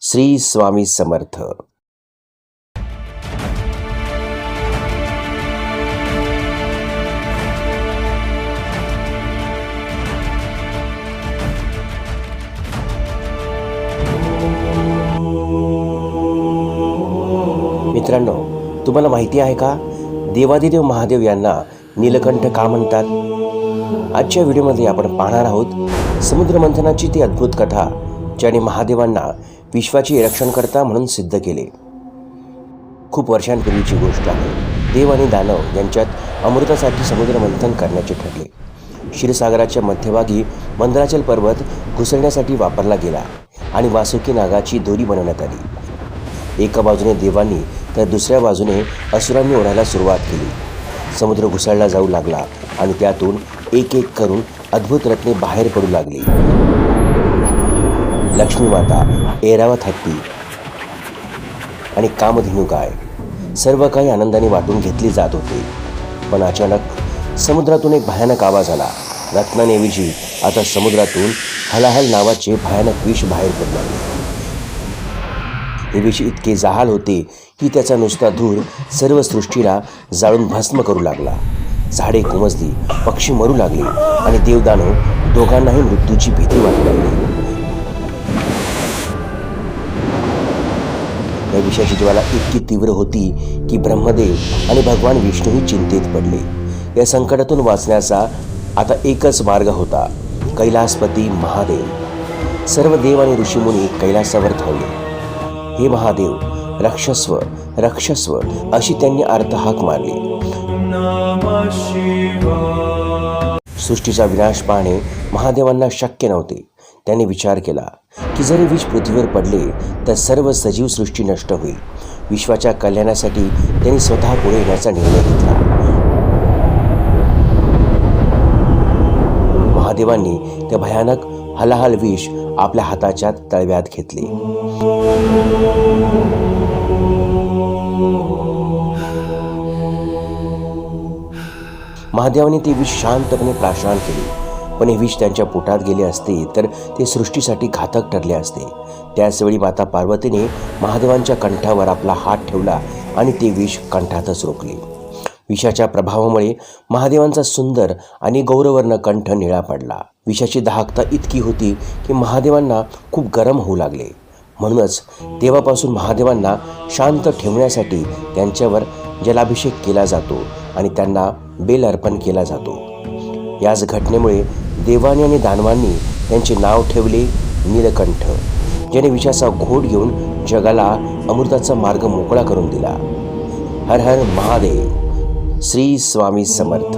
श्री स्वामी समर्थ. मित्रांनो, तुम्हाला माहिती आहे का, देवादिदेव महादेव यांना नीलकंठ का म्हणतात? आजच्या व्हिडिओमध्ये आपण पाहणार आहोत समुद्र मंथनाची ती अद्भुत कथा ज्याने महादेवांना विश्वाचे रक्षणकर्ता म्हणून सिद्ध केले. खूप वर्षांपूर्वीची गोष्ट आहे. देव आणि दानव यांच्यात अमृतासाठी समुद्र मंथन करण्याचे ठरले. क्षीरसागराच्या मध्यभागी मंदराचल पर्वत घुसळण्यासाठी वापरला गेला आणि वासुकी नागाची दोरी बनवण्यात आली. एका बाजूने देवांनी तर दुसऱ्या बाजूने असुरांनी ओढायला सुरुवात केली. समुद्र घुसळला जाऊ लागला आणि त्यातून एक एक करून अद्भुत रत्ने बाहेर पडू लागली. लक्ष्मी माता, ऐरावत हत्ती आणि कामधेनू गाय सर्व काही आनंदाने वाटून घेतली जात होते. पण अचानक समुद्रातून एक भयानक आवाज आला. रत्नांऐवजी आता समुद्रातून हलाहल नावाचे भयानक विष बाहेर पडू लागले. हे विष इतके जहाल होते की त्याचा नुसता धूर सर्व सृष्टीला जाळून भस्म करू लागला. झाडे कोमजली, पक्षी मरू लागले आणि देवदानव दोघांनाही मृत्यूची भीती वाटू लागली. या विषयाची ज्वाला इतकी तीव्र होती की ब्रह्मदेव आणि भगवान विष्णूही चिंतेत पडले. या संकटातून वाचण्याचा आता एकच मार्ग होता, कैलासपती महादेव. सर्व देव आणि ऋषीमुनी कैलासावर धावले. हे महादेव, रक्षस्व रक्षस्व अशी त्यांनी अर्थहाक मारली. सृष्टीचा विनाश पाहणे महादेवांना शक्य नव्हते. त्यांनी विचार केला की जरी विष पृथ्वीवर पडले तर सर्व सजीव सृष्टी नष्ट होईल. विश्वाच्या कल्याणासाठी त्यांनी स्वतः पुढे येण्याचा निर्णय घेतला. महादेवांनी ते भयानक हलाहल विष आपल्या हाताच्या तळव्यात घेतले. महादेवांनी ते विष शांतपणे प्राशन केले. पण हे विष त्यांच्या पोटात गेले असते तर ते सृष्टीसाठी घातक ठरले असते. त्याचवेळी माता पार्वतीने महादेवांच्या कंठावर आपला हात ठेवला आणि ते विष कंठातच रोखले. विषाच्या प्रभावामुळे महादेवांचा सुंदर आणि गौरवर्ण कंठ निळा पडला. विषाची दाहकता इतकी होती की महादेवांना खूप गरम होऊ लागले. म्हणूनच तेव्हापासून महादेवांना शांत ठेवण्यासाठी त्यांच्यावर जलाभिषेक केला जातो आणि त्यांना बेल अर्पण केला जातो. याच घटनेमुळे देवांनी आणि दानवांनी त्यांचे नाव ठेवले नीलकंठ, ज्याने विषाचा घोट घेऊन जगाला अमृताचा मार्ग मोकळा करून दिला. हर हर महादेव. श्री स्वामी समर्थ.